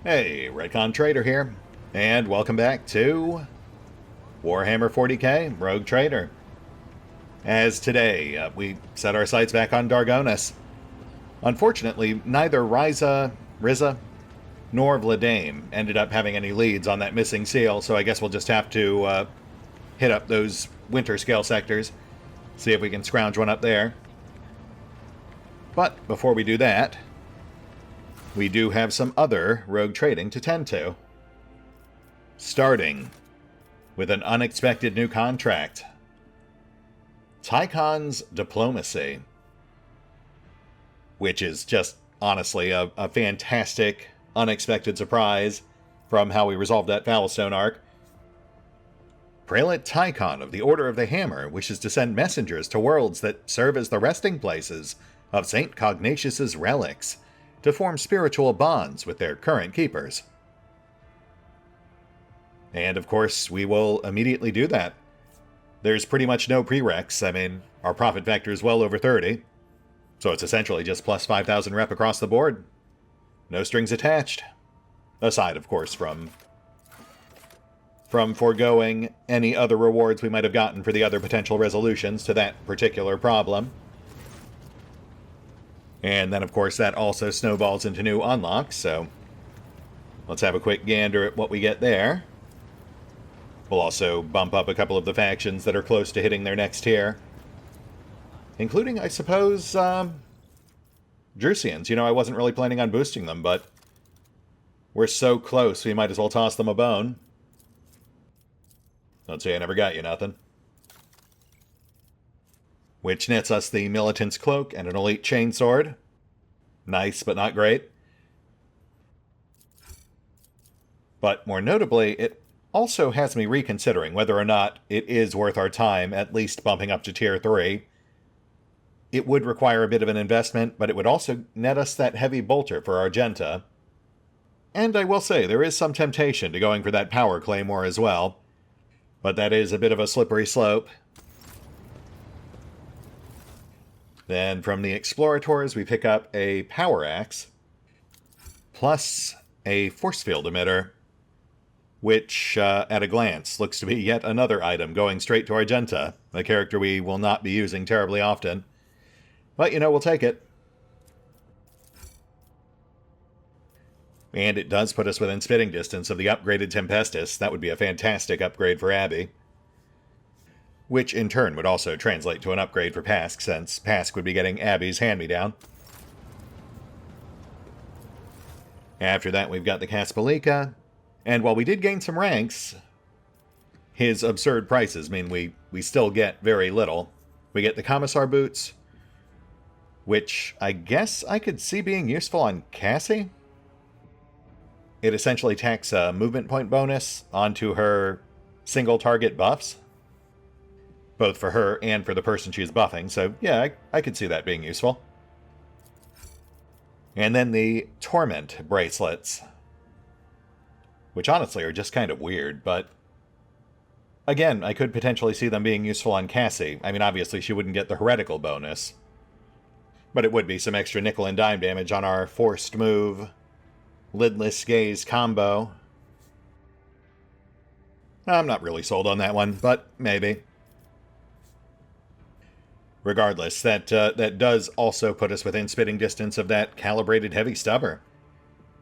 Hey, RetconRaider here, and welcome back to Warhammer 40k Rogue Trader. As today, we set our sights back on Dargonis. Unfortunately, neither Riza, nor Vladame ended up having any leads on that missing seal, so I guess we'll just have to hit up those winter scale sectors, see if we can scrounge one up there. But before we do that, we do have some other rogue trading to tend to. Starting with an unexpected new contract. Tychon's Diplomacy. Which is just, honestly, a fantastic, unexpected surprise from how we resolved that Foulstone arc. Prelate Tychon of the Order of the Hammer wishes to send messengers to worlds that serve as the resting places of St. Cognatius's relics, to form spiritual bonds with their current keepers. And of course, we will immediately do that. There's pretty much no prereqs. I mean, our profit factor is well over 30, so it's essentially just plus 5,000 rep across the board. No strings attached. Aside, of course, from foregoing any other rewards we might have gotten for the other potential resolutions to that particular problem. And then, of course, that also snowballs into new unlocks, so let's have a quick gander at what we get there. We'll also bump up a couple of the factions that are close to hitting their next tier. Including, I suppose, Drusians. You know, I wasn't really planning on boosting them, but we're so close, we might as well toss them a bone. Don't say I never got you nothing. Which nets us the Militant's Cloak and an Elite Chainsword. Nice, but not great. But more notably, it also has me reconsidering whether or not it is worth our time at least bumping up to Tier 3. It would require a bit of an investment, but it would also net us that heavy bolter for Argenta. And I will say, there is some temptation to going for that Power Claymore as well. But that is a bit of a slippery slope. Then from the Explorators, we pick up a Power Axe, plus a Force Field Emitter, which, at a glance, looks to be yet another item going straight to Argenta, a character we will not be using terribly often. But, you know, we'll take it. And it does put us within spitting distance of the upgraded Tempestus. That would be a fantastic upgrade for Abby. Which in turn would also translate to an upgrade for Pask, since Pask would be getting Abby's hand-me-down. After that, we've got the Kaspalika, and while we did gain some ranks, his absurd prices mean we still get very little. We get the Commissar Boots, which I guess I could see being useful on Cassie. It essentially tacks a movement point bonus onto her single-target buffs, both for her and for the person she's buffing, so yeah, I could see that being useful. And then the Torment bracelets, which honestly are just kind of weird, but again, I could potentially see them being useful on Cassie. I mean, obviously she wouldn't get the heretical bonus, but it would be some extra nickel and dime damage on our forced move, lidless gaze combo. I'm not really sold on that one, but maybe. Regardless, that does also put us within spitting distance of that calibrated heavy stubber,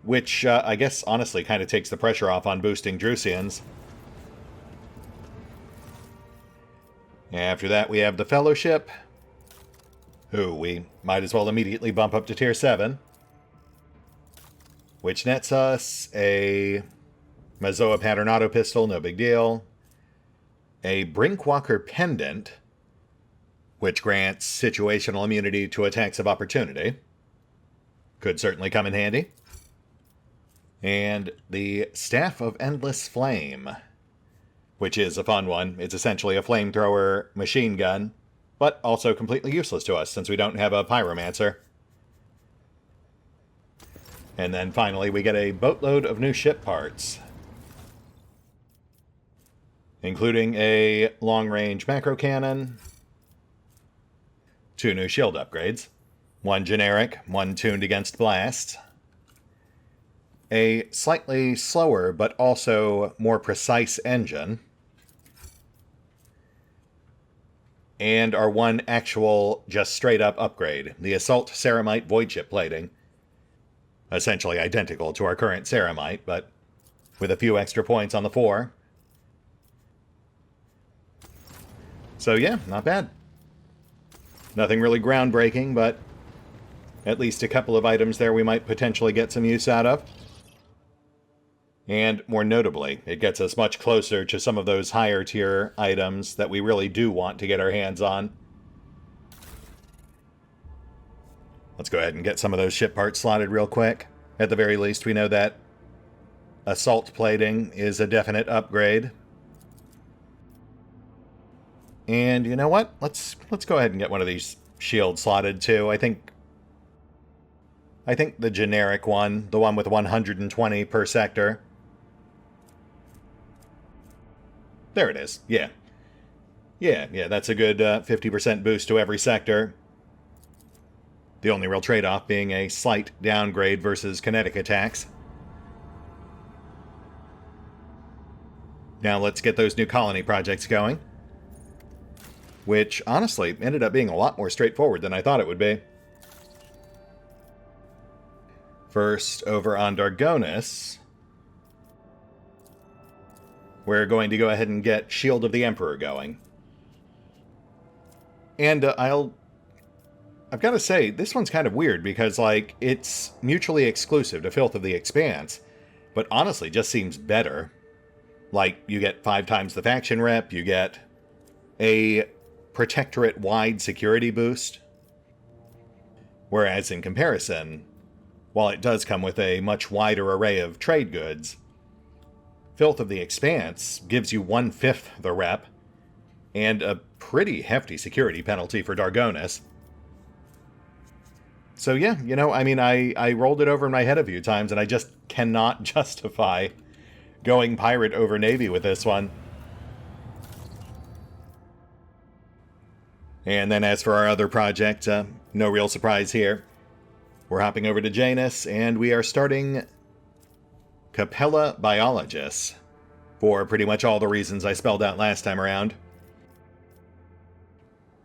which I guess honestly kind of takes the pressure off on boosting Drusians. After that, we have the Fellowship, who we might as well immediately bump up to Tier 7, which nets us a Mazoa Pattern Auto Pistol, no big deal, a Brinkwalker Pendant, which grants situational immunity to attacks of opportunity. Could certainly come in handy. And the Staff of Endless Flame, which is a fun one. It's essentially a flamethrower machine gun, but also completely useless to us since we don't have a Pyromancer. And then finally we get a boatload of new ship parts, including a long-range macro cannon, 2 new shield upgrades, 1 generic, 1 tuned against blast, a slightly slower but also more precise engine, and our one actual, just straight-up upgrade, the Assault Ceramite Void Chip plating. Essentially identical to our current Ceramite, but with a few extra points on the 4. So yeah, not bad. Nothing really groundbreaking, but at least a couple of items there we might potentially get some use out of. And more notably, it gets us much closer to some of those higher tier items that we really do want to get our hands on. Let's go ahead and get some of those ship parts slotted real quick. At the very least, we know that assault plating is a definite upgrade. And you know what? Let's go ahead and get one of these shields slotted too. I think the generic one, the one with 120 per sector. There it is. Yeah. Yeah, that's a good 50% boost to every sector. The only real trade-off being a slight downgrade versus kinetic attacks. Now let's get those new colony projects going. Which, honestly, ended up being a lot more straightforward than I thought it would be. First, over on Dargonis, we're going to go ahead and get Shield of the Emperor going. And I've got to say, this one's kind of weird because, like, it's mutually exclusive to Filth of the Expanse, but honestly just seems better. Like, you get 5 times the faction rep, you get a Protectorate-wide security boost. Whereas in comparison, while it does come with a much wider array of trade goods, Filth of the Expanse gives you 1/5 the rep, and a pretty hefty security penalty for Dargonis. So yeah, you know, I mean, I rolled it over in my head a few times, and I just cannot justify going Pirate over Navy with this one. And then as for our other project, no real surprise here. We're hopping over to Janus, and we are starting Capella Biologists, for pretty much all the reasons I spelled out last time around.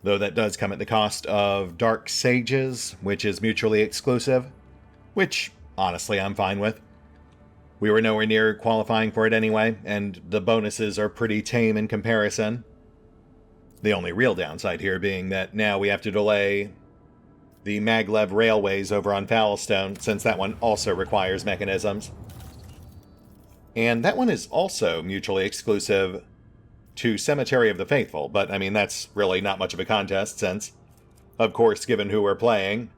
Though that does come at the cost of Dark Sages, which is mutually exclusive, which, honestly, I'm fine with. We were nowhere near qualifying for it anyway, and the bonuses are pretty tame in comparison. The only real downside here being that now we have to delay the Maglev Railways over on Foulstone, since that one also requires mechanisms. And that one is also mutually exclusive to Cemetery of the Faithful, but I mean, that's really not much of a contest since, of course, given who we're playing,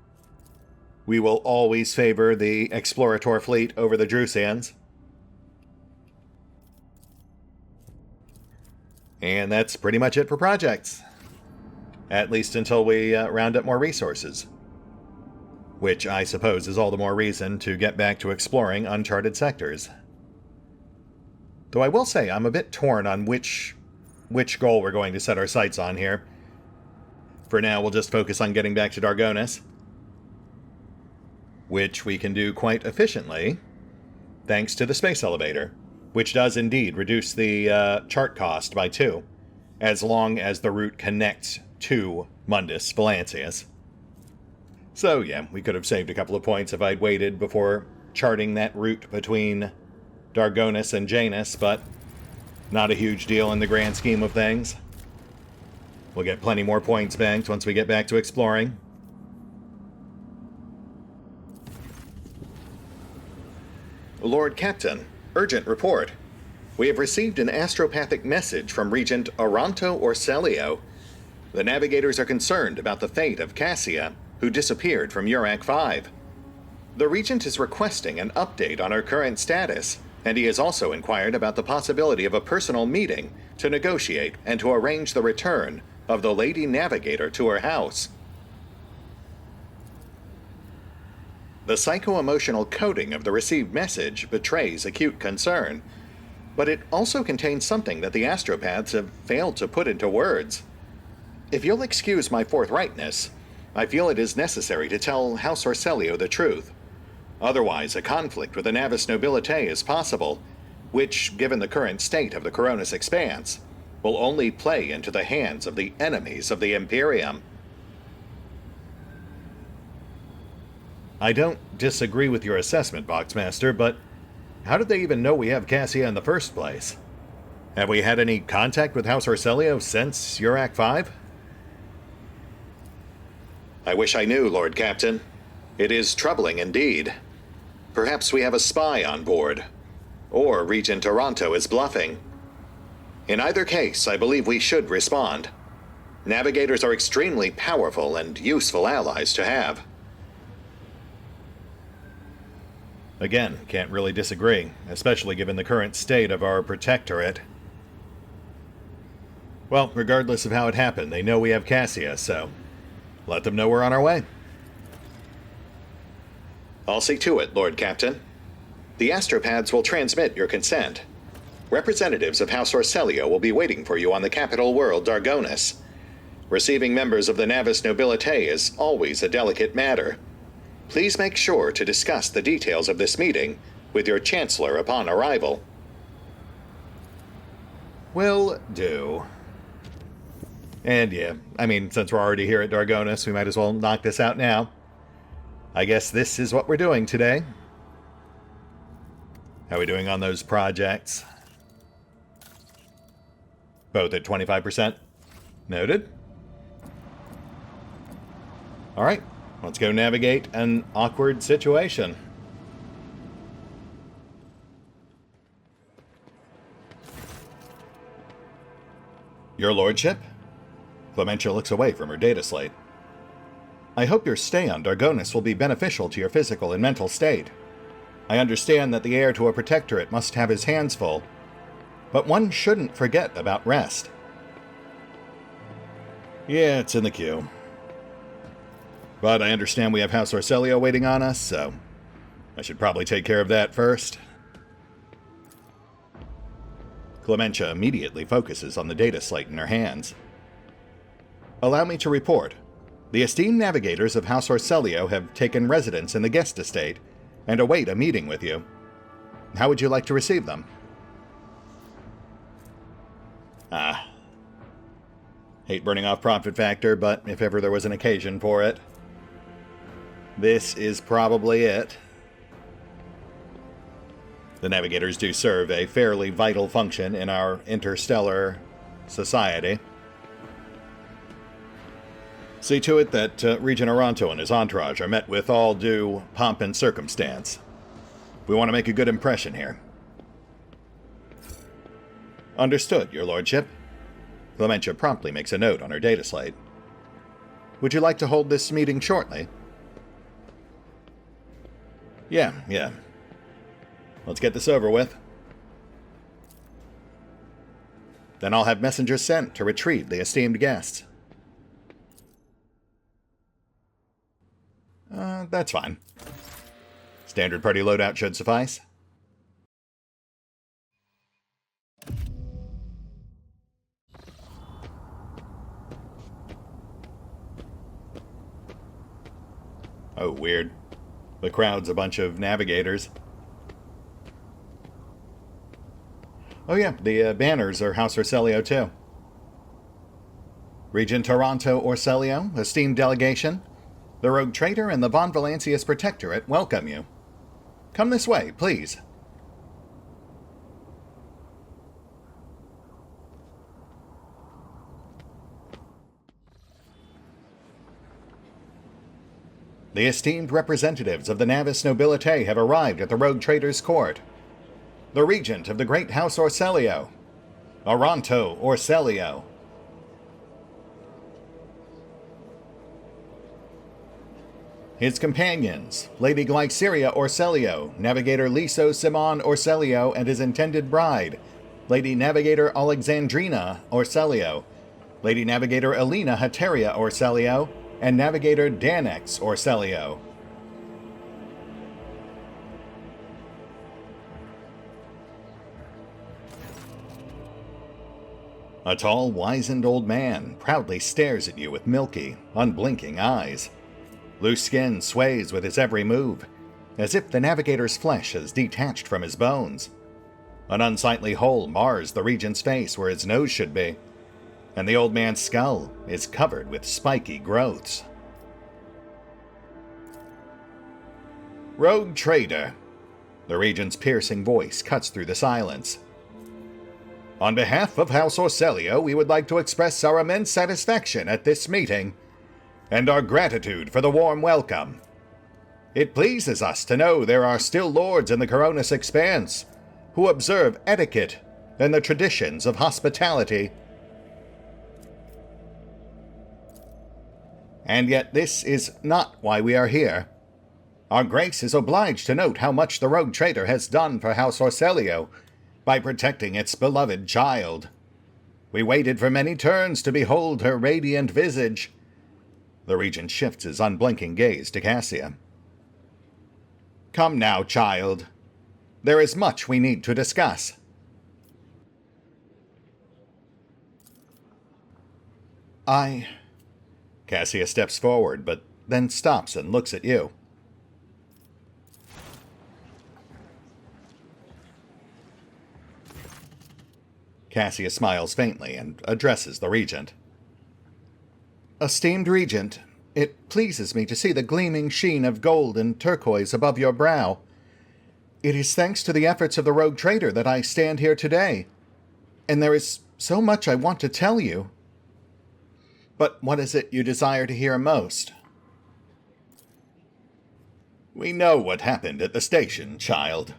we will always favor the Explorator fleet over the Drusians. And that's pretty much it for projects. At least until we round up more resources. Which I suppose is all the more reason to get back to exploring uncharted sectors. Though I will say I'm a bit torn on which goal we're going to set our sights on here. For now, we'll just focus on getting back to Dargonis, which we can do quite efficiently, thanks to the space elevator, which does indeed reduce the chart cost by 2, as long as the route connects to Mundus Valancius. So yeah, we could have saved a couple of points if I'd waited before charting that route between Dargonis and Janus, but not a huge deal in the grand scheme of things. We'll get plenty more points banked once we get back to exploring. Lord Captain, urgent report. We have received an astropathic message from Regent Aranto Orselio. The navigators are concerned about the fate of Cassia, who disappeared from Urak 5. The Regent is requesting an update on her current status, and he has also inquired about the possibility of a personal meeting to negotiate and to arrange the return of the Lady Navigator to her house. The psycho-emotional coding of the received message betrays acute concern, but it also contains something that the astropaths have failed to put into words. If you'll excuse my forthrightness, I feel it is necessary to tell House Orselio the truth. Otherwise, a conflict with the Navis Nobilité is possible, which, given the current state of the Coronis Expanse, will only play into the hands of the enemies of the Imperium. I don't disagree with your assessment, Boxmaster, but how did they even know we have Cassia in the first place? Have we had any contact with House Orselio since Urac 5? I wish I knew, Lord Captain. It is troubling indeed. Perhaps we have a spy on board. Or Regent Toronto is bluffing. In either case, I believe we should respond. Navigators are extremely powerful and useful allies to have. Again, can't really disagree, especially given the current state of our protectorate. Well, regardless of how it happened, they know we have Cassia, so let them know we're on our way. I'll see to it, Lord Captain. The astropads will transmit your consent. Representatives of House Orselio will be waiting for you on the capital world, Dargonis. Receiving members of the Navis Nobilité is always a delicate matter. Please make sure to discuss the details of this meeting with your Chancellor upon arrival. Will do. And yeah, I mean, since we're already here at Dargonis, we might as well knock this out now. I guess this is what we're doing today. How are we doing on those projects? Both at 25%. Noted. Alright, let's go navigate an awkward situation. Your Lordship? Clementia looks away from her data slate. I hope your stay on Dargonis will be beneficial to your physical and mental state. I understand that the heir to a protectorate must have his hands full, but one shouldn't forget about rest. Yeah, it's in the queue. But I understand we have House Orselio waiting on us, so I should probably take care of that first. Clementia immediately focuses on the data slate in her hands. Allow me to report. The esteemed navigators of House Orselio have taken residence in the guest estate and await a meeting with you. How would you like to receive them? Hate burning off profit factor, but if ever there was an occasion for it, this is probably it. The navigators do serve a fairly vital function in our interstellar society. See to it that Regent Oronto and his entourage are met with all due pomp and circumstance. We want to make a good impression here. Understood, Your Lordship. Clementia promptly makes a note on her data slate. Would you like to hold this meeting shortly? Yeah. Let's get this over with. Then I'll have messengers sent to retrieve the esteemed guests. That's fine. Standard party loadout should suffice. Oh, weird. The crowd's a bunch of navigators. Oh yeah, the banners are House Orselio too. Regent Toronto Orselio, esteemed delegation, the Rogue Trader and the Von Valancius Protectorate welcome you. Come this way, please. The esteemed representatives of the Navis Nobilité have arrived at the Rogue Trader's court. The Regent of the Great House Orselio, Oronto Orselio. His companions, Lady Glyceria Orselio, Navigator Liso Simon Orselio and his intended bride, Lady Navigator Alexandrina Orselio, Lady Navigator Elena Hateria Orselio, and Navigator Danex Orselio. A tall, wizened old man proudly stares at you with milky, unblinking eyes. Loose skin sways with his every move. as if the navigator's flesh has detached from his bones. An unsightly hole mars the regent's face where his nose should be, and the old man's skull is covered with spiky growths. Rogue Trader. The regent's piercing voice cuts through the silence. On behalf of House Orselio, we would like to express our immense satisfaction at this meeting, and our gratitude for the warm welcome. It pleases us to know there are still lords in the Coronis Expanse who observe etiquette and the traditions of hospitality. And yet this is not why we are here. Our Grace is obliged to note how much the Rogue Trader has done for House Orselio by protecting its beloved child. We waited for many turns to behold her radiant visage. The regent shifts his unblinking gaze to Cassia. Come now, child. There is much we need to discuss. Cassia steps forward, but then stops and looks at you. Cassia smiles faintly and addresses the regent. Esteemed regent, it pleases me to see the gleaming sheen of gold and turquoise above your brow. It is thanks to the efforts of the Rogue Trader that I stand here today, and there is so much I want to tell you. But what is it you desire to hear most? We know what happened at the station, child.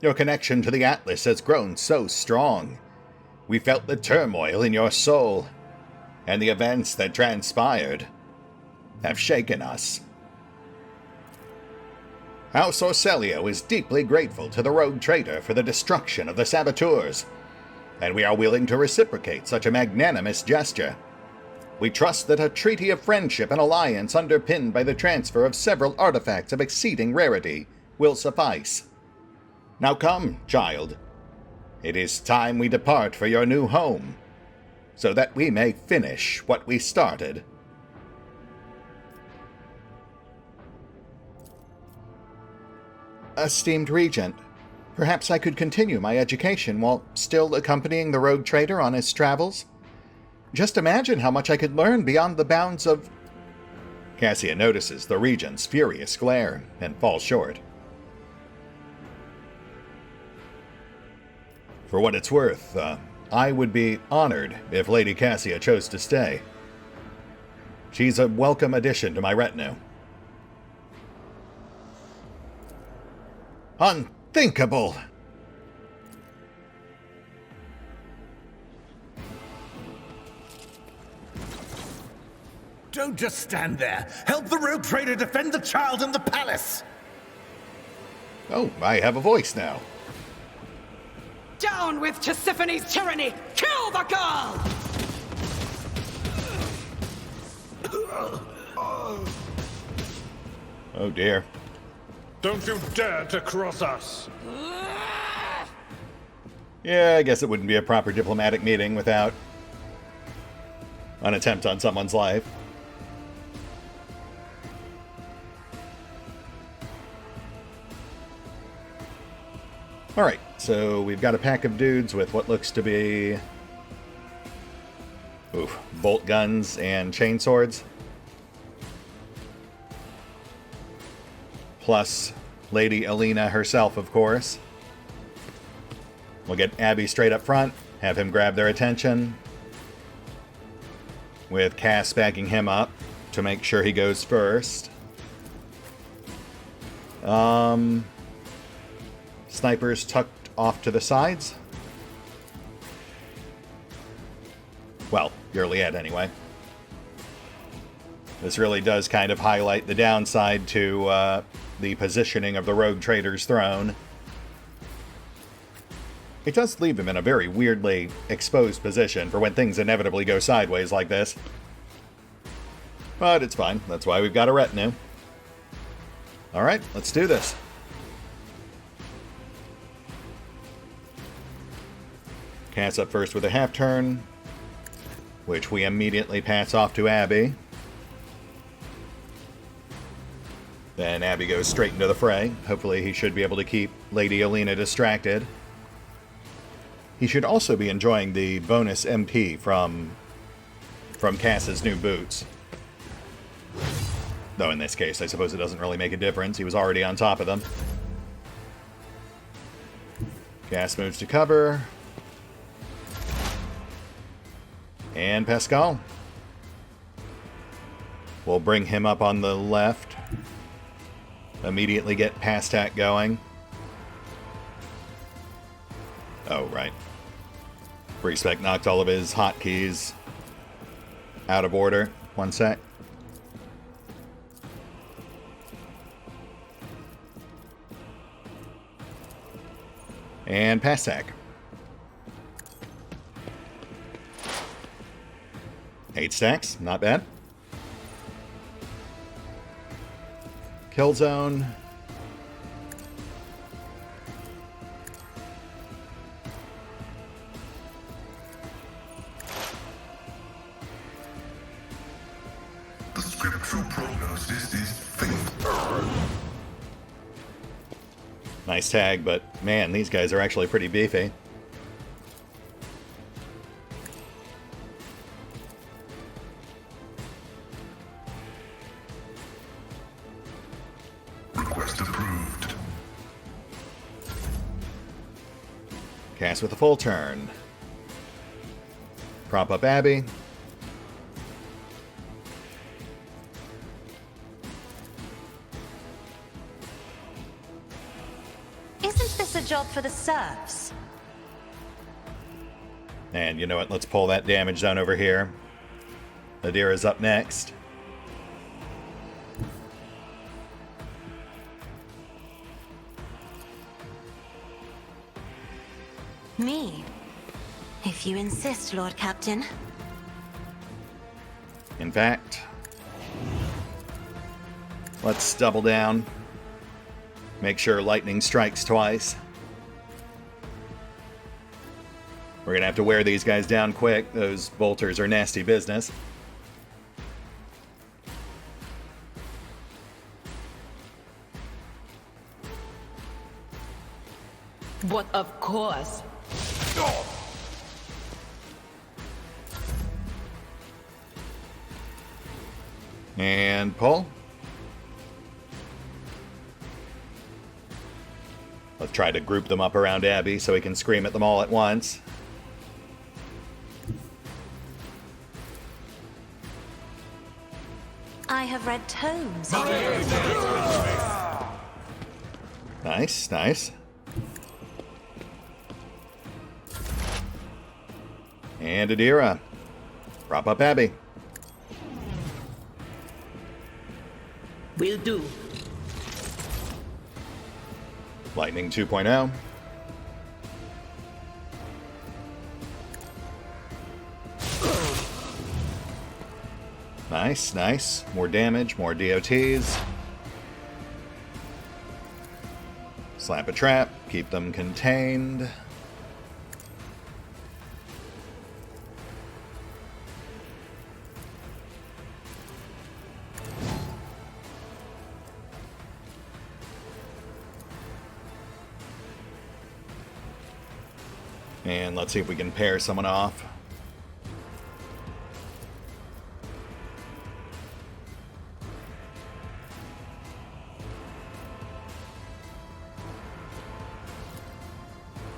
Your connection to the Atlas has grown so strong. We felt the turmoil in your soul, and the events that transpired have shaken us. House Orselio is deeply grateful to the Rogue Trader for the destruction of the saboteurs, and we are willing to reciprocate such a magnanimous gesture. We trust that a treaty of friendship and alliance underpinned by the transfer of several artifacts of exceeding rarity will suffice. Now come, child. It is time we depart for your new home, so that we may finish what we started. Esteemed Regent, perhaps I could continue my education while still accompanying the Rogue Trader on his travels? Just imagine how much I could learn beyond the bounds of... Cassia notices the regent's furious glare and falls short. For what it's worth, I would be honored if Lady Cassia chose to stay. She's a welcome addition to my retinue. Unthinkable! Don't just stand there. Help the Rogue Trader defend the child and the palace! Oh, I have a voice now. Down with Tisiphone's tyranny! Kill the girl! Oh dear. Don't you dare to cross us! Yeah, I guess it wouldn't be a proper diplomatic meeting without an attempt on someone's life. Alright, so we've got a pack of dudes with what looks to be... bolt guns and chainswords. Plus Lady Alina herself, of course. We'll get Abby straight up front, have him grab their attention, with Cass backing him up to make sure he goes first. Snipers tucked off to the sides. Well, Yurliet anyway. This really does kind of highlight the downside to the positioning of the Rogue Trader's throne. It does leave him in a very weirdly exposed position for when things inevitably go sideways like this. But it's fine. That's why we've got a retinue. Alright, let's do this. Cass up first with a half turn, which we immediately pass off to Abby. Then Abby goes straight into the fray. Hopefully he should be able to keep Lady Alina distracted. He should also be enjoying the bonus MP from Cass's new boots. Though in this case, I suppose it doesn't really make a difference. He was already on top of them. Cass moves to cover. And Pascal. We'll bring him up on the left. Immediately get Pastak going. Oh, right. Respect knocked all of his hotkeys out of order. One sec. And Pastak. 8 stacks, not bad. Kill zone. The scriptural prognosis is faithful. Nice tag, but man, these guys are actually pretty beefy. Request approved. Cass with a full turn. Prop up Abby. Isn't this a job for the serfs? And you know what? Let's pull that damage zone over here. Adira's up next. Me? If you insist, Lord Captain. In fact, let's double down. Make sure lightning strikes twice. We're gonna have to wear these guys down quick. Those bolters are nasty business. But of course. And pull. Let's try to group them up around Abby so we can scream at them all at once. I have read tomes. Nice, nice. And Adira. Prop up Abby. Will do. Lightning 2.0. Nice, nice. More damage, more DOTs. Slap a trap, keep them contained. And let's see if we can pair someone off.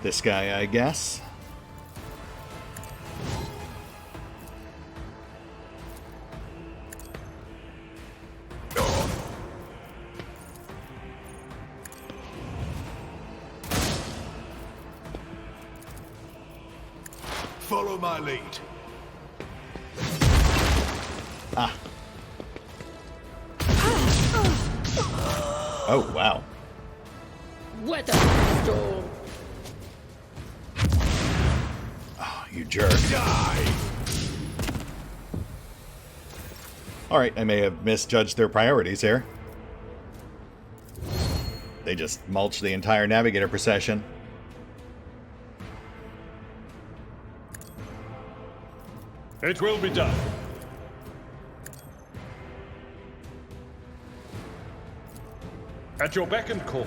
This guy, I guess. Follow my lead. Ah. Oh, wow. Weather storm. Oh, you jerk. Die! Alright, I may have misjudged their priorities here. They just mulched the entire navigator procession. It will be done. At your beck and call.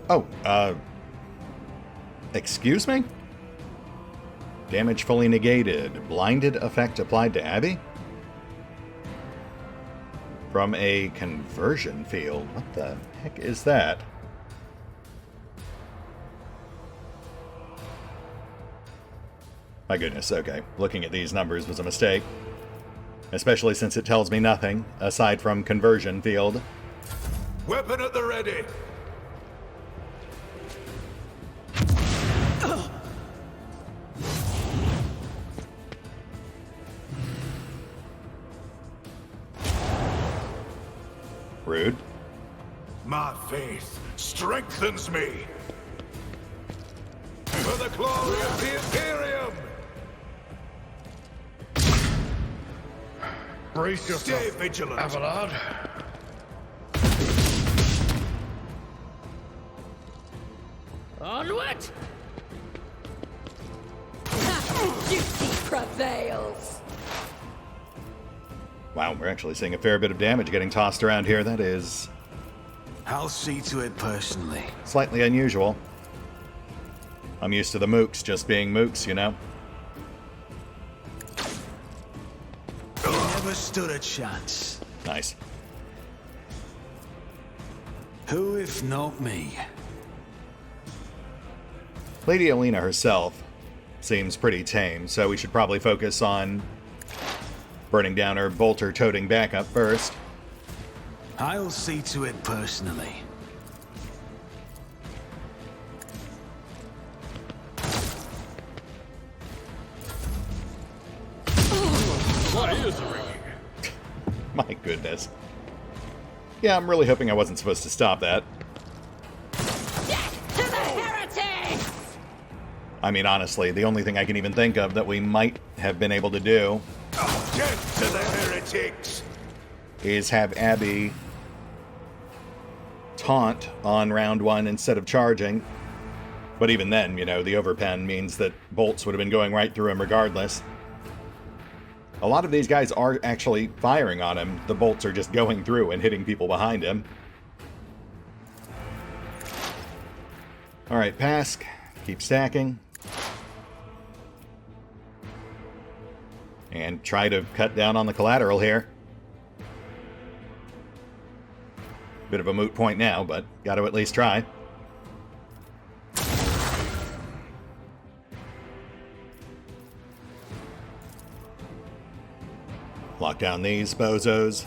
Oh, excuse me? Damage fully negated. Blinded effect applied to Abby? From a conversion field. What the heck is that? My goodness, okay. Looking at these numbers was a mistake. Especially since it tells me nothing, aside from conversion field. Weapon at the ready. Rude. My faith strengthens me. For the glory of the Imperium! Brace yourself. Stay vigilant. Abelard. Onward! Duty prevails! Wow, we're actually seeing a fair bit of damage getting tossed around here. That is I'll see to it personally. slightly unusual. I'm used to the mooks just being mooks, you know? Never stood a chance. Nice. Who if not me? Lady Alina herself seems pretty tame, so we should probably focus on burning down her bolter-toting backup first. I'll see to it personally. My ears are ringing. My goodness. Yeah, I'm really hoping I wasn't supposed to stop that. Death to the heretics! I mean, honestly, the only thing I can even think of that we might have been able to do Death to the heretics! is have Abby taunt on round one instead of charging. But even then, you know, the overpen means that bolts would have been going right through him regardless. A lot of these guys are actually firing on him. The bolts are just going through and hitting people behind him. Alright, Pask. Keep stacking. And try to cut down on the collateral here. Bit of a moot point now, but got to at least try. Lock down these bozos.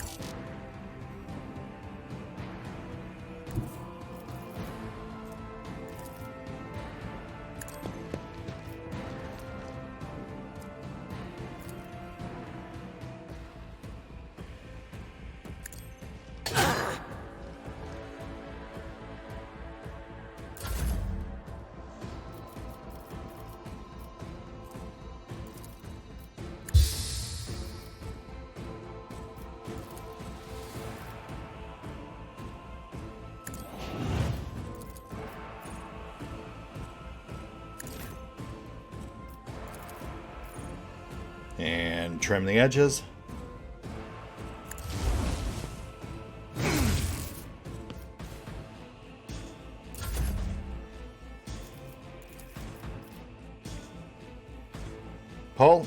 And trim the edges. Pull.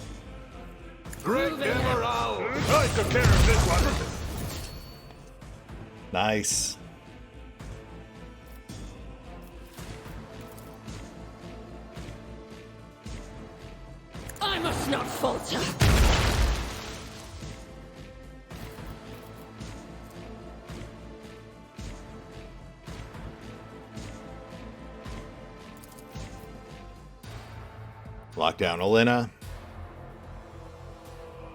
Great Emerald! I took care of this one. Nice. I must not falter! Lock down Alina.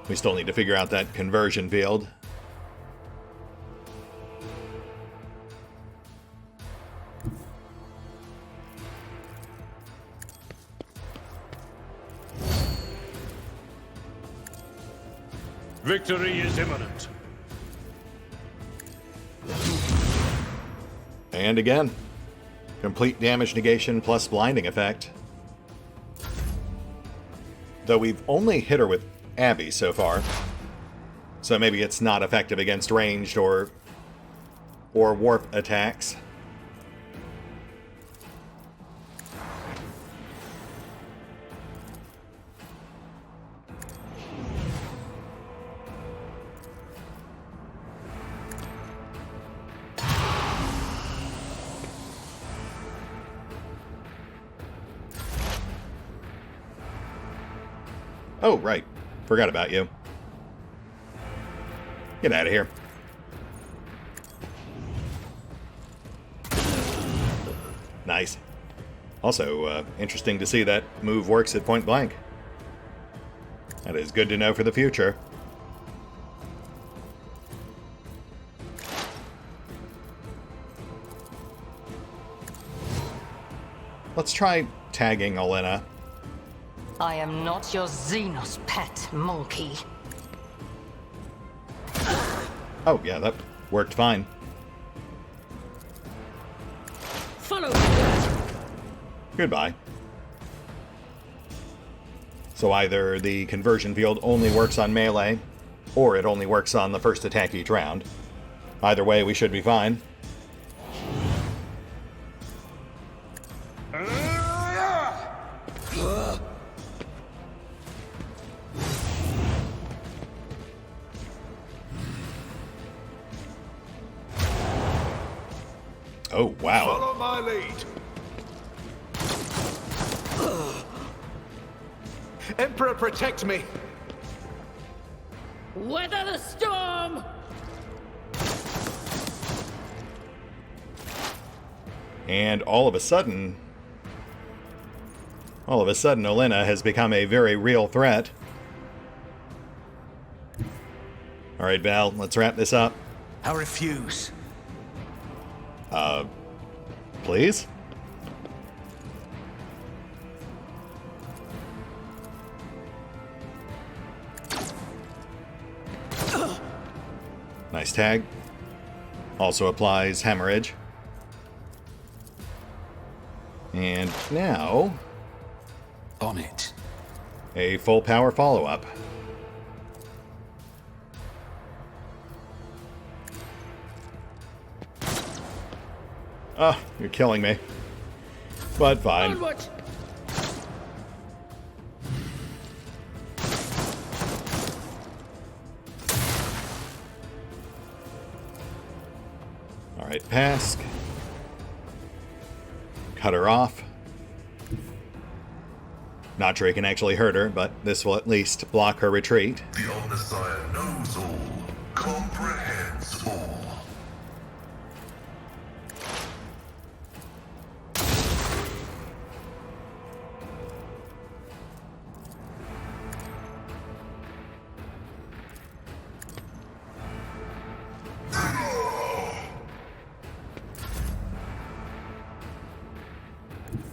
We still need to figure out that conversion field. Victory is imminent. And again, complete damage negation plus blinding effect. Though we've only hit her with Abby so far, so maybe it's not effective against ranged or or warp attacks. Oh, right. Forgot about you. Get out of here. Nice. Also, interesting to see that move works at point blank. That is good to know for the future. Let's try tagging Olenna. I am not your Xenos pet, monkey. Oh, yeah, that worked fine. Follow me. Goodbye. So either the conversion field only works on melee, or it only works on the first attack each round. Either way, we should be fine. Oh, wow. Follow my lead. Emperor, protect me. Weather the storm. And all of a sudden, Olenna has become a very real threat. All right, Val, let's wrap this up. I refuse. Please? Nice tag. Also applies hemorrhage. And now, On it. a full power follow-up. Oh, you're killing me. But fine. Onward. Alright, Pask. Cut her off. Not sure he can actually hurt her, but this will at least block her retreat. The Old Messiah knows all, comprehends all.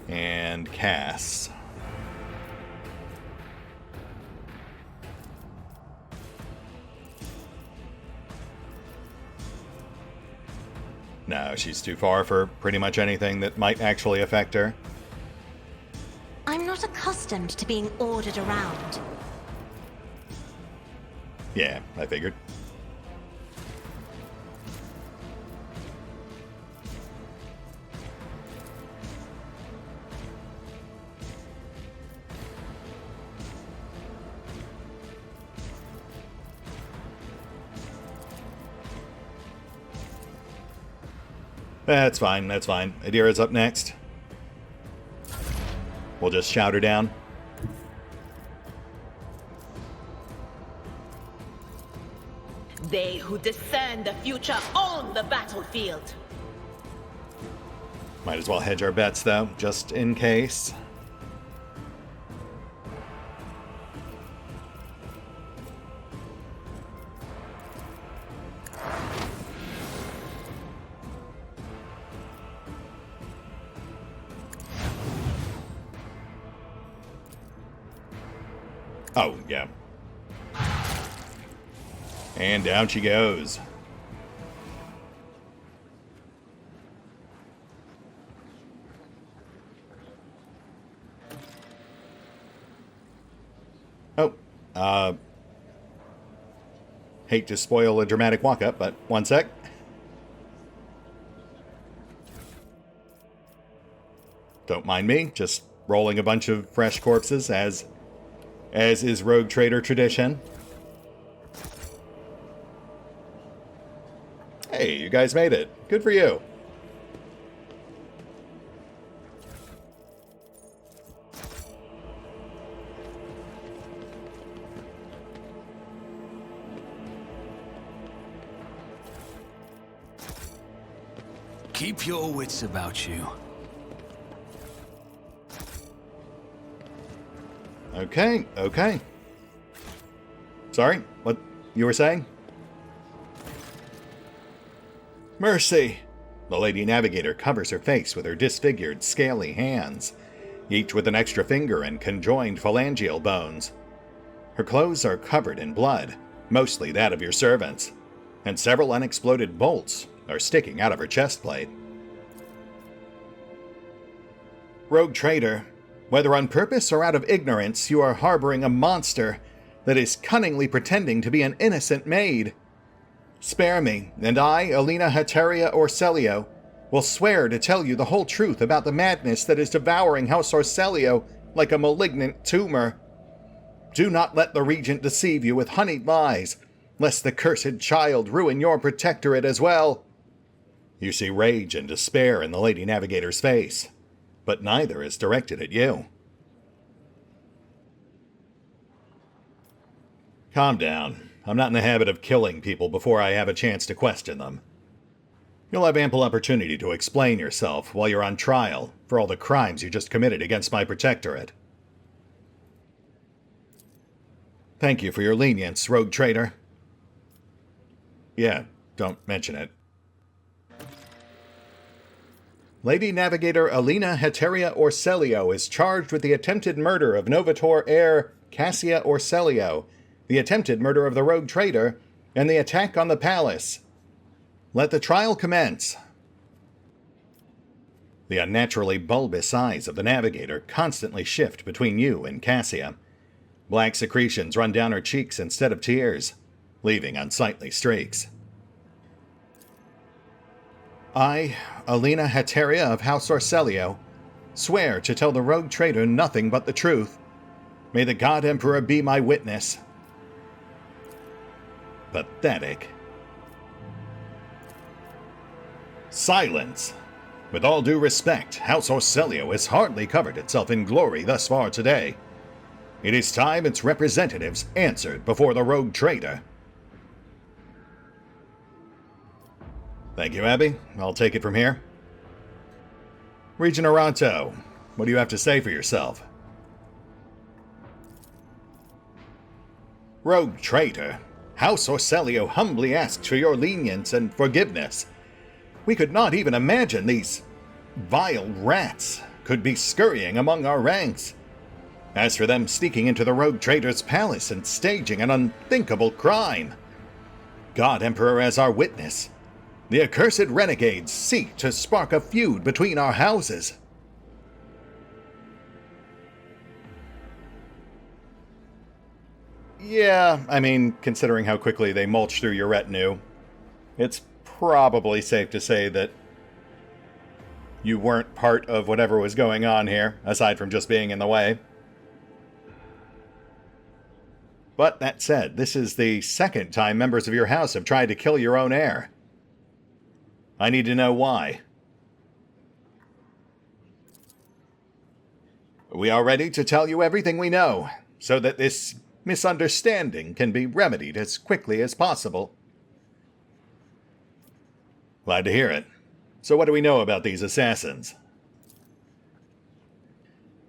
And Cass. No, she's too far for pretty much anything that might actually affect her. I'm not accustomed to being ordered around. Yeah, I figured. That's fine, that's fine. Adira's up next. We'll just shout her down. They who discern the future own the battlefield. Might as well hedge our bets, though, just in case. Oh, yeah. And down she goes. Oh, hate to spoil a dramatic walk-up, but one sec. Don't mind me, just rolling a bunch of fresh corpses as is Rogue Trader tradition. Hey, you guys made it. Good for you. Keep your wits about you. Okay, okay. Sorry, what you were saying? Mercy! The Lady Navigator covers her face with her disfigured, scaly hands, each with an extra finger and conjoined phalangeal bones. Her clothes are covered in blood, mostly that of your servants, and several unexploded bolts are sticking out of her chest plate. Rogue Trader, whether on purpose or out of ignorance, you are harboring a monster that is cunningly pretending to be an innocent maid. Spare me, and I, Alina Heteria Orselio, will swear to tell you the whole truth about the madness that is devouring House Orselio like a malignant tumor. Do not let the Regent deceive you with honeyed lies, lest the cursed child ruin your protectorate as well. You see rage and despair in the Lady Navigator's face, but neither is directed at you. Calm down. I'm not in the habit of killing people before I have a chance to question them. You'll have ample opportunity to explain yourself while you're on trial for all the crimes you just committed against my protectorate. Thank you for your lenience, Rogue Trader. Yeah, don't mention it. Lady Navigator Alina Heteria Orselio is charged with the attempted murder of Novator heir Cassia Orselio, the attempted murder of the Rogue Trader, and the attack on the palace. Let the trial commence. The unnaturally bulbous eyes of the Navigator constantly shift between you and Cassia. Black secretions run down her cheeks instead of tears, leaving unsightly streaks. I, Alina Heteria of House Orselio, swear to tell the Rogue Trader nothing but the truth. May the God Emperor be my witness. Pathetic. Silence! With all due respect, House Orselio has hardly covered itself in glory thus far today. It is time its representatives answered before the Rogue Trader. Thank you, Abby. I'll take it from here. Regent Aranto, what do you have to say for yourself? Rogue Trader, House Orselio humbly asks for your lenience and forgiveness. We could not even imagine these vile rats could be scurrying among our ranks. As for them sneaking into the Rogue Trader's palace and staging an unthinkable crime, God Emperor as our witness, the accursed renegades seek to spark a feud between our houses. Yeah, I mean, considering how quickly they mulch through your retinue, it's probably safe to say that you weren't part of whatever was going on here, aside from just being in the way. But that said, this is the second time members of your house have tried to kill your own heir. I need to know why. We are ready to tell you everything we know, so that this misunderstanding can be remedied as quickly as possible. Glad to hear it. So what do we know about these assassins?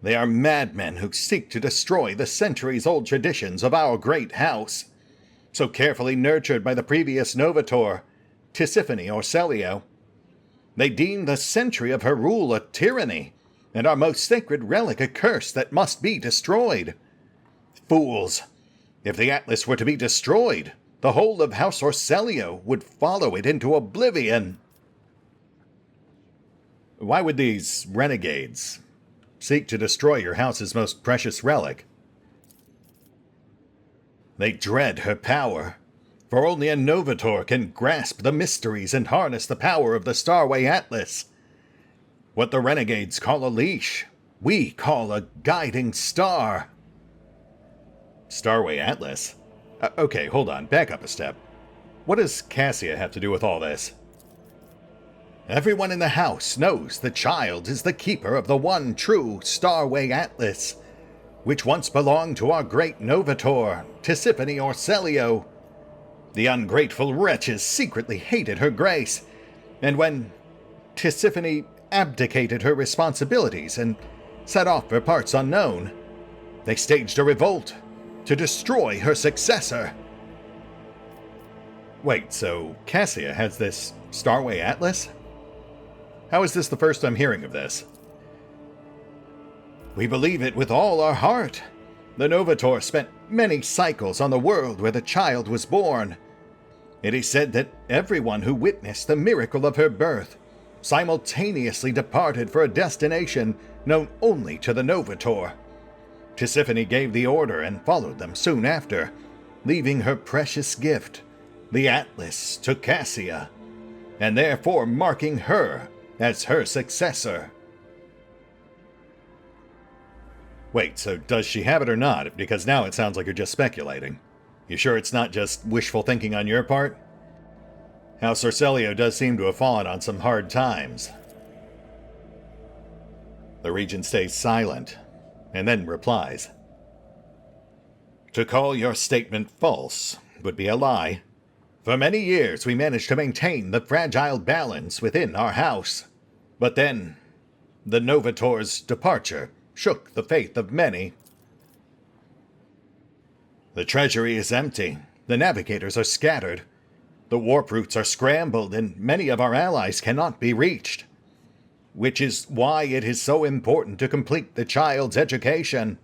They are madmen who seek to destroy the centuries-old traditions of our great house, so carefully nurtured by the previous Novator, Tisiphone Orselio. They deem the century of her rule a tyranny, and our most sacred relic a curse that must be destroyed. Fools! If the Atlas were to be destroyed, the whole of House Orselio would follow it into oblivion. Why would these renegades seek to destroy your house's most precious relic? They dread her power, for only a Novator can grasp the mysteries and harness the power of the Starway Atlas. What the renegades call a leash, we call a guiding star. Starway Atlas? Okay, hold on, back up a step. What does Cassia have to do with all this? Everyone in the house knows the child is the keeper of the one true Starway Atlas, which once belonged to our great Novator, Tisiphone Orselio. The ungrateful wretches secretly hated her grace, and when Tisiphone abdicated her responsibilities and set off for parts unknown, they staged a revolt to destroy her successor. Wait, so Cassia has this Starway Atlas? How is this the first I'm hearing of this? We believe it with all our heart. The Novator spent many cycles on the world where the child was born. It is said that everyone who witnessed the miracle of her birth simultaneously departed for a destination known only to the Novator. Tisiphone gave the order and followed them soon after, leaving her precious gift, the Atlas, to Cassia, and therefore marking her as her successor. Wait, so does she have it or not? Because now it sounds like you're just speculating. You sure it's not just wishful thinking on your part? House Orselio does seem to have fallen on some hard times. The Regent stays silent, and then replies. To call your statement false would be a lie. For many years we managed to maintain the fragile balance within our house. But then, the Novator's departure shook the faith of many. The treasury is empty, the navigators are scattered, the warp routes are scrambled, and many of our allies cannot be reached. Which is why it is so important to complete the child's education.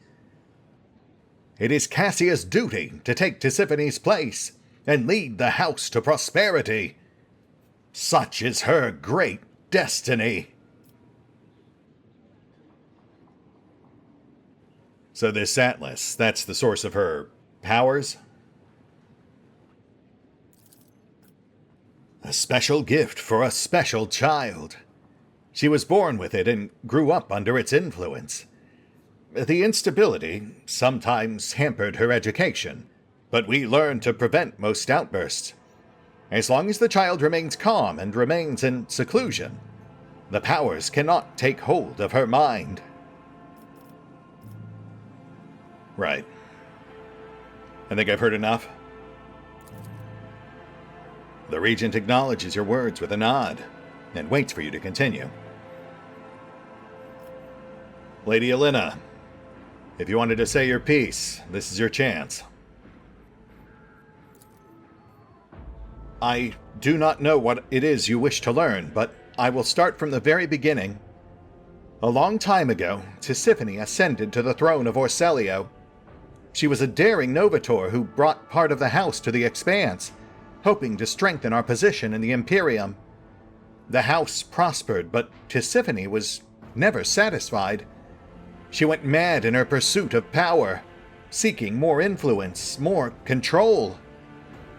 It is Cassia's duty to take Tisiphone's place and lead the house to prosperity. Such is her great destiny. So this Atlas, that's the source of her powers? A special gift for a special child. She was born with it and grew up under its influence. The instability sometimes hampered her education, but we learned to prevent most outbursts. As long as the child remains calm and remains in seclusion, the powers cannot take hold of her mind. Right. I think I've heard enough. The Regent acknowledges your words with a nod and waits for you to continue. Lady Elena, if you wanted to say your piece, this is your chance. I do not know what it is you wish to learn, but I will start from the very beginning. A long time ago, Tisiphone ascended to the throne of Orselio. She was a daring Novator who brought part of the house to the Expanse, hoping to strengthen our position in the Imperium. The house prospered, but Tisiphone was never satisfied. She went mad in her pursuit of power, seeking more influence, more control.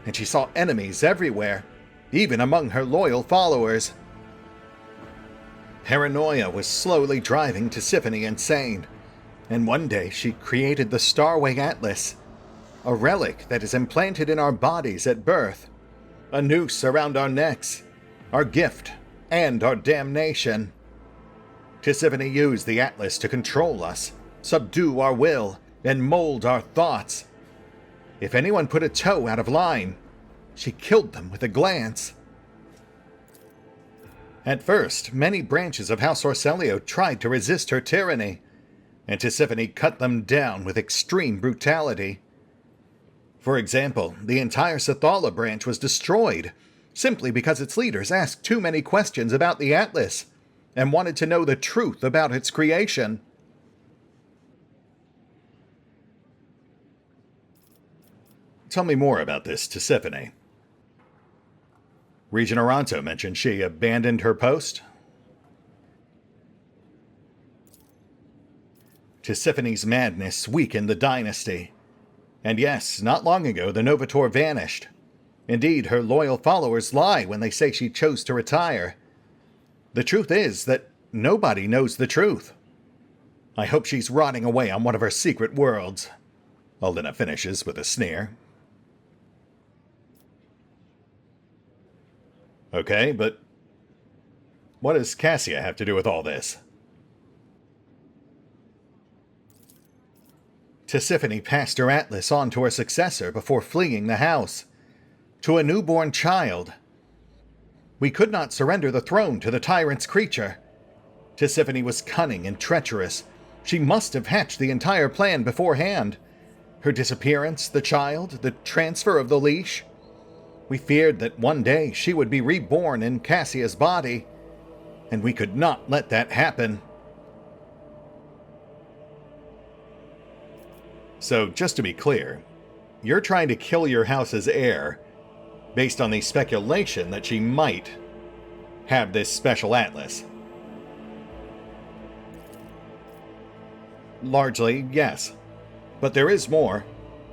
And she saw enemies everywhere, even among her loyal followers. Paranoia was slowly driving Tisiphone insane, and one day she created the Starway Atlas, a relic that is implanted in our bodies at birth, a noose around our necks, our gift, and our damnation. Tisiphone used the Atlas to control us, subdue our will, and mold our thoughts. If anyone put a toe out of line, she killed them with a glance. At first, many branches of House Orselio tried to resist her tyranny, and Tisiphone cut them down with extreme brutality. For example, the entire Sithala branch was destroyed, simply because its leaders asked too many questions about the Atlas, and wanted to know the truth about its creation. Tell me more about this, Tisiphone. Regent Aranto mentioned she abandoned her post. Tisiphone's madness weakened the dynasty. And yes, not long ago the Novator vanished. Indeed, her loyal followers lie when they say she chose to retire. The truth is that nobody knows the truth. I hope she's rotting away on one of her secret worlds. Alina finishes with a sneer. Okay, but what does Cassia have to do with all this? Tisiphone passed her atlas on to her successor before fleeing the house. To a newborn child. We could not surrender the throne to the tyrant's creature. Tisiphone was cunning and treacherous. She must have hatched the entire plan beforehand. Her disappearance, the child, the transfer of the leash. We feared that one day she would be reborn in Cassia's body, and we could not let that happen. So, just to be clear, you're trying to kill your house's heir based on the speculation that she might have this special atlas. Largely, yes. But there is more.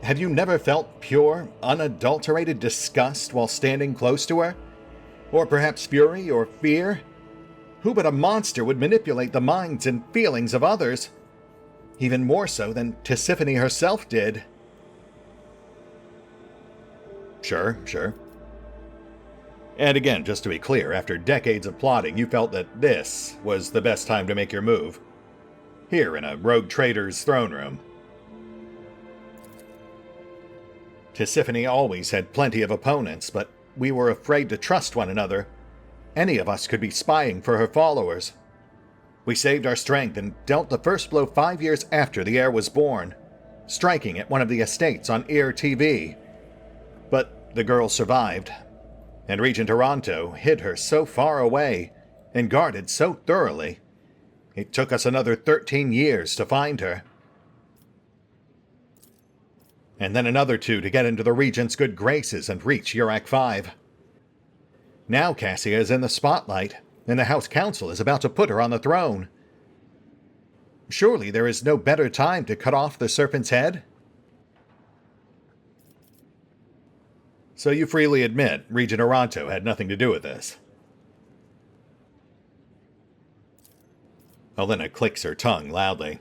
Have you never felt pure, unadulterated disgust while standing close to her? Or perhaps fury or fear? Who but a monster would manipulate the minds and feelings of others? Even more so than Tisiphone herself did. Sure. And again, just to be clear, after decades of plotting, you felt that this was the best time to make your move. Here in a rogue trader's throne room. Tisiphone always had plenty of opponents, but we were afraid to trust one another. Any of us could be spying for her followers. We saved our strength and dealt the first blow 5 years after the heir was born, striking at one of the estates on Ear TV. But the girl survived, and Regent Toronto hid her so far away and guarded so thoroughly. It took us another 13 years to find her. And then another 2 to get into the Regent's good graces and reach Urak 5. Now Cassia is in the spotlight, and the House Council is about to put her on the throne. Surely there is no better time to cut off the serpent's head? So you freely admit Regent Toronto had nothing to do with this? Alina clicks her tongue loudly.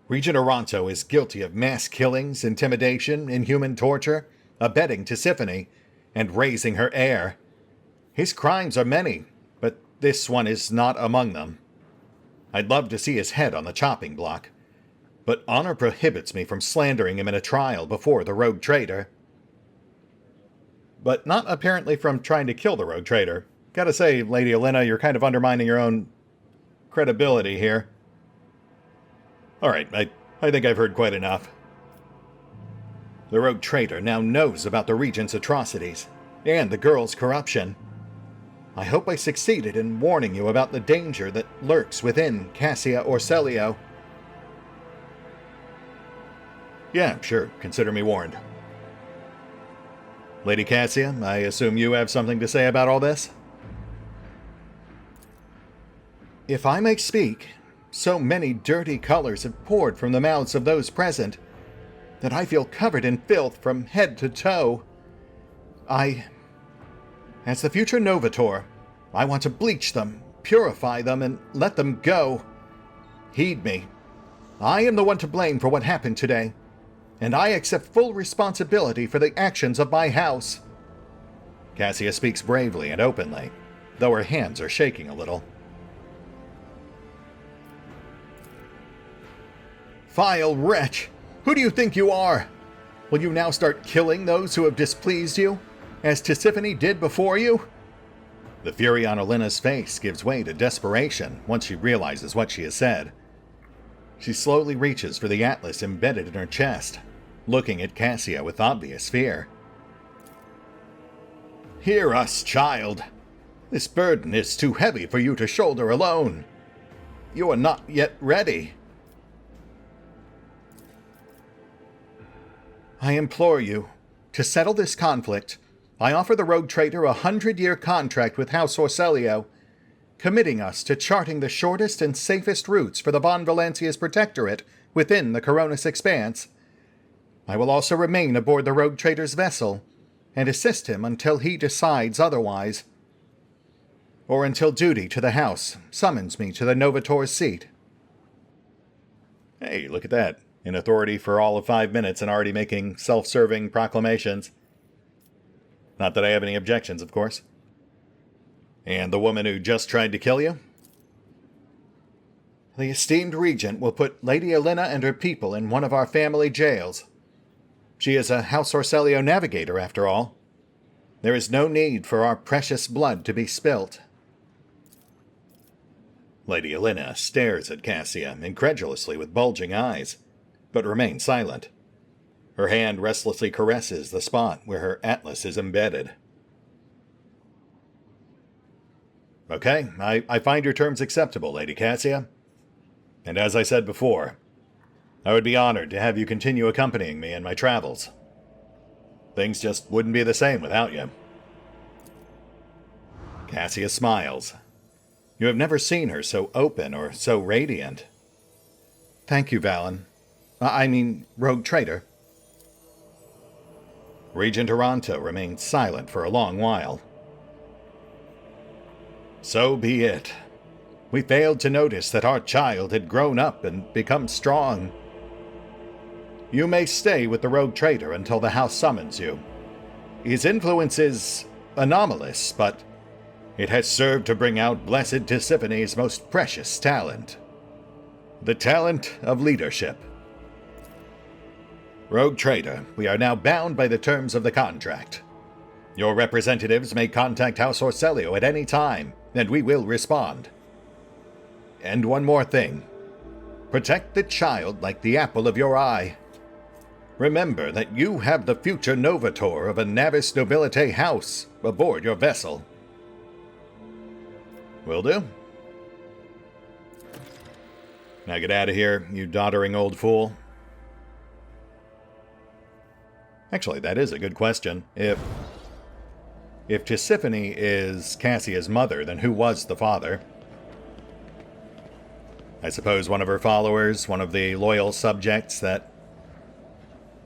Regent Toronto is guilty of mass killings, intimidation, inhuman torture, abetting Tisiphone, and raising her heir. His crimes are many, but this one is not among them. I'd love to see his head on the chopping block, but honor prohibits me from slandering him in a trial before the rogue trader. But not apparently from trying to kill the rogue trader. Gotta say, Lady Alina, you're kind of undermining your own credibility here. Alright, I think I've heard quite enough. The rogue trader now knows about the Regent's atrocities, and the girl's corruption. I hope I succeeded in warning you about the danger that lurks within Cassia Orselio. Yeah, sure, consider me warned. Lady Cassia, I assume you have something to say about all this? If I may speak, so many dirty colors have poured from the mouths of those present that I feel covered in filth from head to toe. As the future Novator, I want to bleach them, purify them, and let them go. Heed me. I am the one to blame for what happened today, and I accept full responsibility for the actions of my house. Cassia speaks bravely and openly, though her hands are shaking a little. Vile wretch! Who do you think you are? Will you now start killing those who have displeased you, as Tisiphone did before you? The fury on Alina's face gives way to desperation once she realizes what she has said. She slowly reaches for the atlas embedded in her chest, looking at Cassia with obvious fear. Hear us, child. This burden is too heavy for you to shoulder alone. You are not yet ready. I implore you, to settle this conflict, I offer the rogue trader a 100-year contract with House Orselio, committing us to charting the shortest and safest routes for the Von Valancia's protectorate within the Coronis Expanse. I will also remain aboard the rogue trader's vessel, and assist him until he decides otherwise. or until duty to the house summons me to the Novator's seat. Hey, look at that. In authority for all of 5 minutes and already making self-serving proclamations. Not that I have any objections, of course. And the woman who just tried to kill you? The esteemed regent will put Lady Elena and her people in one of our family jails. She is a House Orselio navigator, after all. There is no need for our precious blood to be spilt. Lady Elena stares at Cassia incredulously with bulging eyes, but remains silent. Her hand restlessly caresses the spot where her atlas is embedded. Okay, I find your terms acceptable, Lady Cassia. And as I said before, I would be honored to have you continue accompanying me in my travels. Things just wouldn't be the same without you. Cassia smiles. You have never seen her so open or so radiant. Thank you, Valen. I mean, Rogue Trader. Regent Aranto remained silent for a long while. So be it. We failed to notice that our child had grown up and become strong. You may stay with the Rogue Trader until the house summons you. His influence is anomalous, but it has served to bring out Blessed Tisiphane's most precious talent. The talent of leadership. Rogue Trader, we are now bound by the terms of the contract. Your representatives may contact House Orselio at any time, and we will respond. And one more thing. Protect the child like the apple of your eye. Remember that you have the future Novator of a Navis Nobilite house aboard your vessel. Will do. Now get out of here, you doddering old fool. Actually, that is a good question. If Tisiphone is Cassia's mother, then who was the father? I suppose one of her followers, one of the loyal subjects that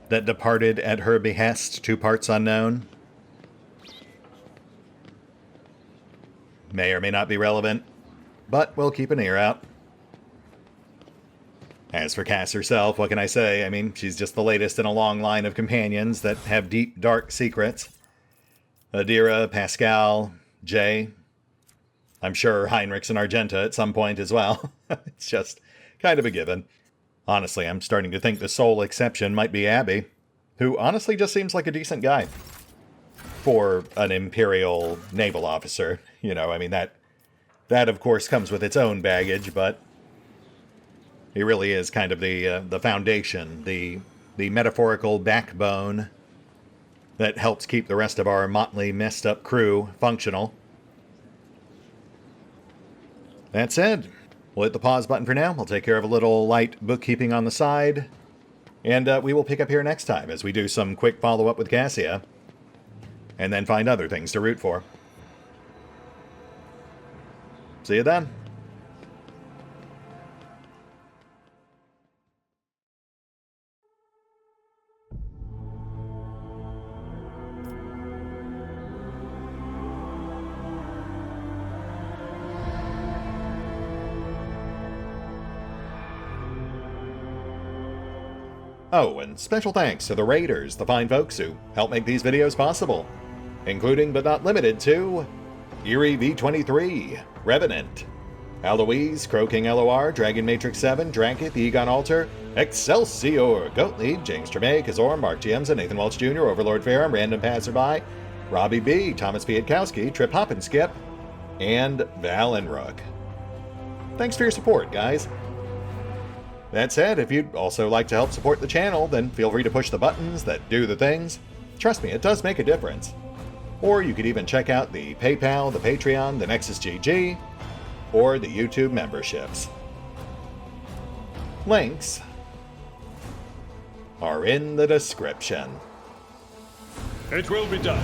departed at her behest to parts unknown. May or may not be relevant, but we'll keep an ear out. As for Cass herself, what can I say? I mean, she's just the latest in a long line of companions that have deep, dark secrets. Adira, Pascal, Jay. I'm sure Heinrichs and Argenta at some point as well. It's just kind of a given. Honestly, I'm starting to think the sole exception might be Abby, who honestly just seems like a decent guy. For an Imperial naval officer. You know, I mean, that of course comes with its own baggage, but he really is kind of the foundation, the metaphorical backbone that helps keep the rest of our motley, messed up crew functional. That said, we'll hit the pause button for now. We'll take care of a little light bookkeeping on the side. And we will pick up here next time as we do some quick follow-up with Cassia. And then find other things to root for. See you then. Oh, and special thanks to the Raiders, the fine folks who help make these videos possible, including but not limited to Eerie V23, Revenant, Alois, CrowkingLoR, Dragon Matrix 7, Drakiith, EgonAlter, Exsellsior, Gottlieb, James Trimmier, Kazorm, Mark Giemza, Nathan Welch Jr., OverlordPherom, RandomPassrby, RobbyB, Tomasz Piątkowski, Triphoppenskip, and Valinrook. Thanks for your support, guys. That said, if you'd also like to help support the channel, then feel free to push the buttons that do the things. Trust me, it does make a difference. Or you could even check out the PayPal, the Patreon, the Nexus GG, or the YouTube memberships. Links are in the description. It will be done.